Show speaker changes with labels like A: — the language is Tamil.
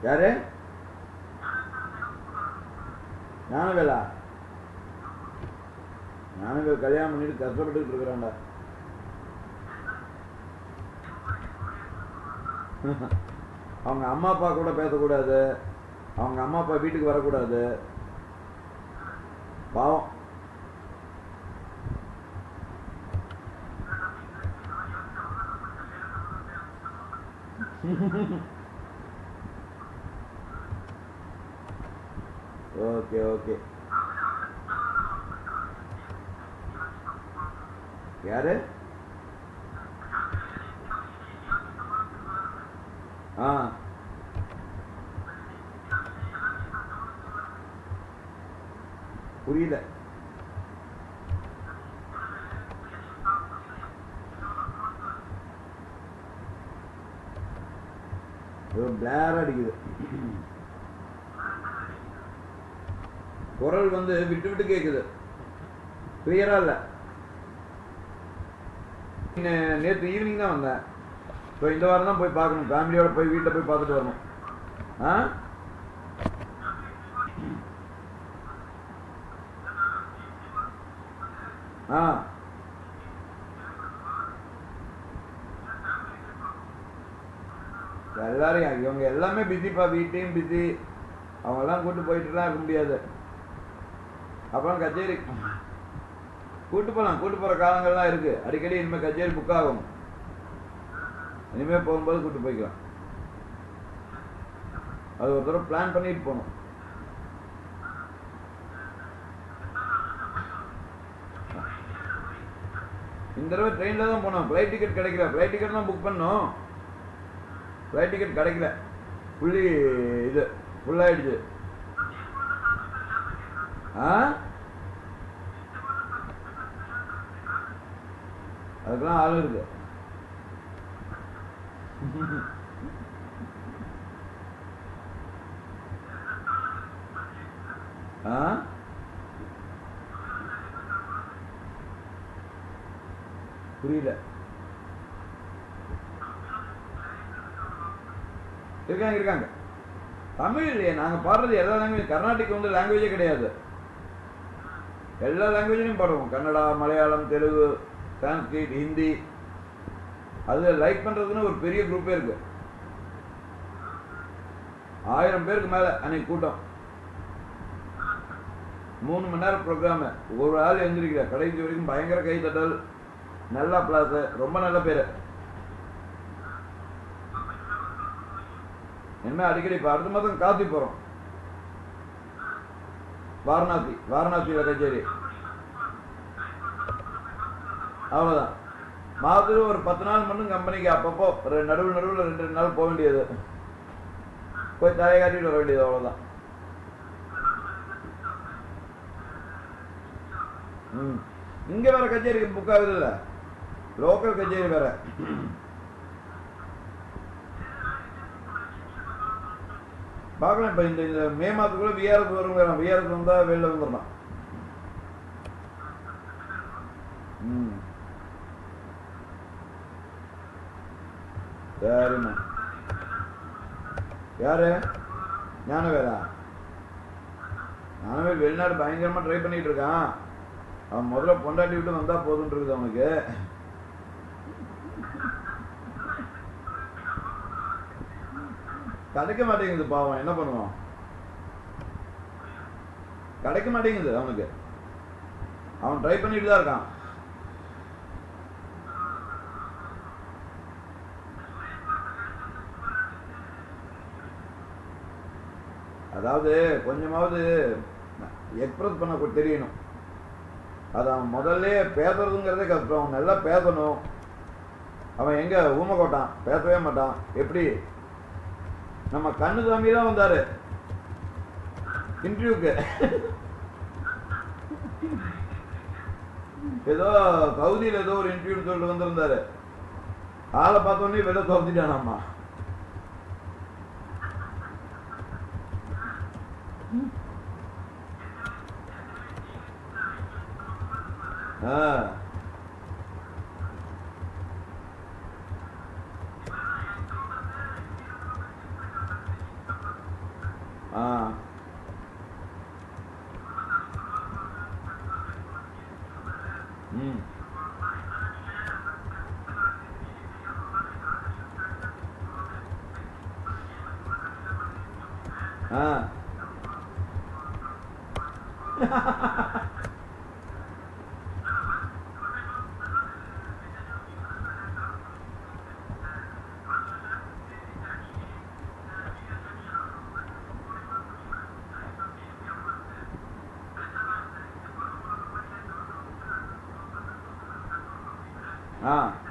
A: யாரு? ஞானவேலா? ஞானவேல் கல்யாணம் பண்ணிட்டு கஷ்டப்பட்டு இருக்கிறான்டா. அவங்க அம்மா அப்பா கூட பேசக்கூடாது, அவங்க அம்மா அப்பா வீட்டுக்கு வரக்கூடாது. பாவம். Okay okay. யாரு? ஆ புரியல. பிளேர் அடிக்குது. குரல் வந்து விட்டு விட்டு கேக்குது, கிளியரா இல்ல. நேற்று ஈவினிங் தான் வந்தேன். ஸோ இந்த வாரம் தான் போய் பார்க்கணும், ஃபேமிலியோட போய் வீட்டில் போய் பார்த்துட்டு வரணும். ஆ ஆ எல்லாரையும் இவங்க எல்லாமே பிஸிப்பா, வீட்டையும் பிஸி. அவங்கெல்லாம் கூப்பிட்டு போயிட்டுலாம் இருக்க முடியாது. அப்புறம் கச்சேரி கூட்டு போகலாம், கூட்டு போகிற காலங்கள்லாம் இருக்குது. அடிக்கடி இனிமேல் கச்சேரி புக் ஆகும். இனிமேல் போகும்போது கூப்பிட்டு போய்க்கலாம். அது ஒரு தடவை பிளான் பண்ணிட்டு போகணும். இந்த தடவை ட்ரெயினில் தான் போனோம். ஃப்ளைட் டிக்கெட் கிடைக்கல. ஃப்ளைட் டிக்கெட் தான் புக் பண்ணோம். ஃப்ளைட் டிக்கெட் கிடைக்கல. இது ஃபுல்லாகிடுச்சு. ஆ அதுக்கெல்லாம் ஆள் இருக்கு. ஆ புரியல. இருக்காங்க இருக்காங்க. தமிழ் இல்லையே, நாங்கள் பாடுறது எல்லா லாங்குவேஜ். கர்நாடிக் வந்து லாங்குவேஜே கிடையாது. எல்லா லாங்குவேஜ்லையும் பாடுவோம். கன்னடா, மலையாளம், தெலுங்கு, சான்ஸ்கிரிட், ஹிந்தி. அது லைக் பண்ணுறதுன்னு ஒரு பெரிய குரூப்பே இருக்கு. 1000 பேருக்கு மேலே அன்னைக்கு கூட்டம். 3 மணி நேரம் ப்ரோக்ராமு. ஒரு ஆள் எழுந்திருக்கிற கடைசி வரைக்கும் பயங்கர கைத்தட்டல், நல்ல பிளாஸ், ரொம்ப நல்ல பேர். இனிமேல் அடிக்கடி இப்போ அடுத்த மாதம் காசி போகிறோம். வாரணாசியில் கச்சேரி. அவ்வளோதான். மாதத்துக்கு ஒரு 10 நாள் மட்டும் கம்பெனிக்கு அப்பப்போ நடுவில் 2 நாள் போக வேண்டியது. போய் தலையை காட்டிட்டு வர வேண்டியது, அவ்வளோதான். இங்கே வேற கச்சேரி புக் ஆகுது இல்லை, லோக்கல் கச்சேரி வேற. பார்க்கலாம். இப்போ இந்த மே மாதத்துக்குள்ள விஆர்எஸ் வரும். விஆர்எஸ் வந்தால் வெளில வந்துடலாம். சரிம்மா. யாரு? ஞானவேலா? ஞானவேல் வெளிநாடு பயங்கரமாக ட்ரை பண்ணிட்டு இருக்கான். அவன் முதல்ல பொண்டாட்டி விட்டு வந்தால் போதுன்னு இருக்குது அவனுக்கு. கிடைக்க மாட்டேங்குது பாவம். என்ன பண்ணுவான்? கிடைக்க மாட்டேங்குது அவனுக்கு. அவன் ட்ரை பண்ணிட்டு தான் இருக்கான். அதாவது கொஞ்சமாவது எக்ஸ்பிரஸ் பண்ண தெரியணும். அது அவன் முதல்ல பேசுறதுங்கிறதே கஷ்டம். அவன் நல்லா பேசணும். அவன் எங்க ஊமை கோட்டான், பேசவே மாட்டான். எப்படி நம்ம கண்ணுசாமி தான் வந்தாரு இன்டர்வியூக்கு. ஏதோ சவுதியில் ஏதோ ஒரு இன்டர்வியூ சொல்லிட்டு வந்திருந்தாரு. ஆளை பார்த்தோன்னே வெளில தோத்திட்டானாம்மா. ம். ஆ. ஆ